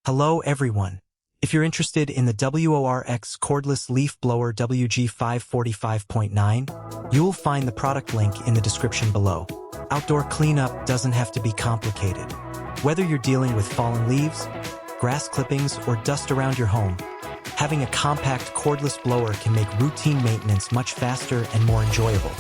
Hello everyone. If you're interested in the WORX cordless leaf blower WG545.9, you'll find the product link in the description below. Outdoor cleanup doesn't have to be complicated. Whether you're dealing with fallen leaves, grass clippings, or dust around your home, having a compact cordless blower can make routine maintenance much faster and more enjoyable.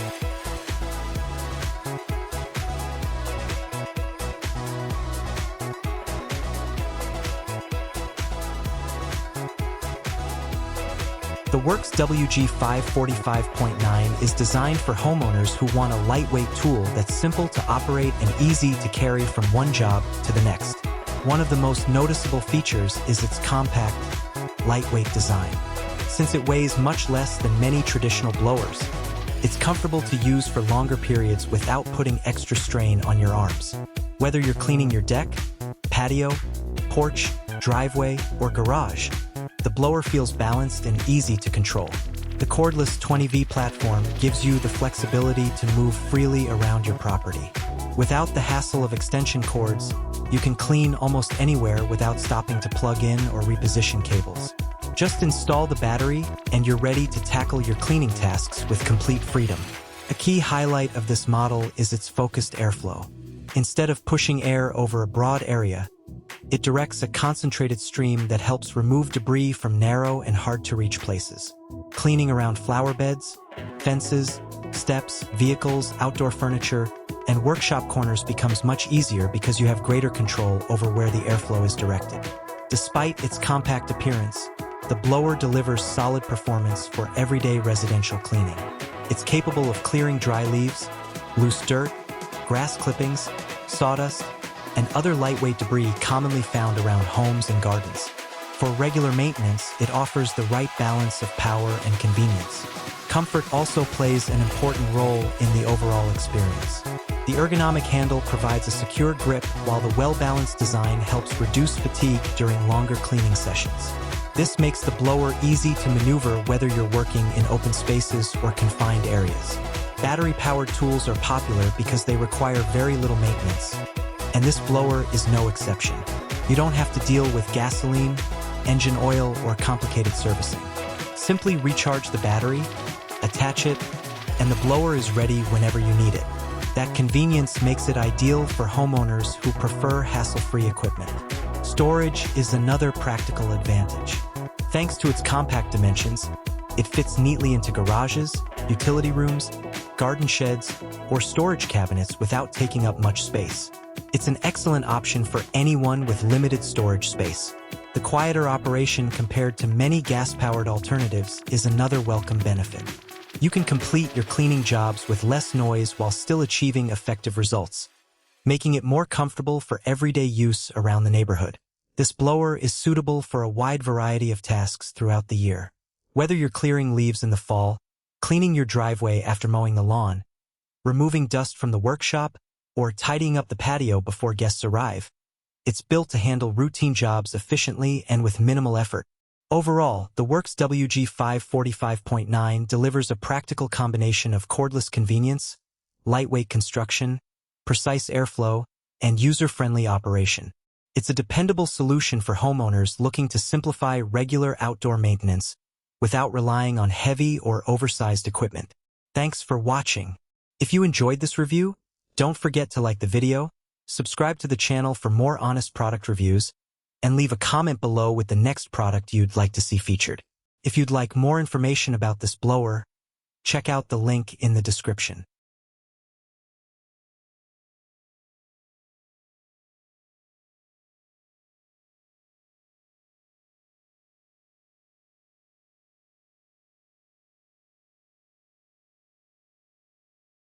The WORX WG545.9 is designed for homeowners who want a lightweight tool that's simple to operate and easy to carry from one job to the next. One of the most noticeable features is its compact, lightweight design. Since it weighs much less than many traditional blowers, it's comfortable to use for longer periods without putting extra strain on your arms. Whether you're cleaning your deck, patio, porch, driveway, or garage, the blower feels balanced and easy to control. The cordless 20V platform gives you the flexibility to move freely around your property. Without the hassle of extension cords, you can clean almost anywhere without stopping to plug in or reposition cables. Just install the battery and you're ready to tackle your cleaning tasks with complete freedom. A key highlight of this model is its focused airflow. Instead of pushing air over a broad area, it directs a concentrated stream that helps remove debris from narrow and hard-to-reach places. Cleaning around flower beds, fences, steps, vehicles, outdoor furniture, and workshop corners becomes much easier because you have greater control over where the airflow is directed. Despite its compact appearance, the blower delivers solid performance for everyday residential cleaning. It's capable of clearing dry leaves, loose dirt, grass clippings, sawdust, and other lightweight debris commonly found around homes and gardens. For regular maintenance, it offers the right balance of power and convenience. Comfort also plays an important role in the overall experience. The ergonomic handle provides a secure grip, while the well-balanced design helps reduce fatigue during longer cleaning sessions. This makes the blower easy to maneuver whether you're working in open spaces or confined areas. Battery-powered tools are popular because they require very little maintenance, and this blower is no exception. You don't have to deal with gasoline, engine oil, or complicated servicing. Simply recharge the battery, attach it, and the blower is ready whenever you need it. That convenience makes it ideal for homeowners who prefer hassle-free equipment. Storage is another practical advantage. Thanks to its compact dimensions, it fits neatly into garages, utility rooms, garden sheds, or storage cabinets without taking up much space. It's an excellent option for anyone with limited storage space. The quieter operation compared to many gas-powered alternatives is another welcome benefit. You can complete your cleaning jobs with less noise while still achieving effective results, making it more comfortable for everyday use around the neighborhood. This blower is suitable for a wide variety of tasks throughout the year. Whether you're clearing leaves in the fall, cleaning your driveway after mowing the lawn, removing dust from the workshop, or tidying up the patio before guests arrive, it's built to handle routine jobs efficiently and with minimal effort. Overall, the WORX WG545.9 delivers a practical combination of cordless convenience, lightweight construction, precise airflow, and user-friendly operation. It's a dependable solution for homeowners looking to simplify regular outdoor maintenance without relying on heavy or oversized equipment. Thanks for watching. If you enjoyed this review, don't forget to like the video, subscribe to the channel for more honest product reviews, and leave a comment below with the next product you'd like to see featured. If you'd like more information about this blower, check out the link in the description.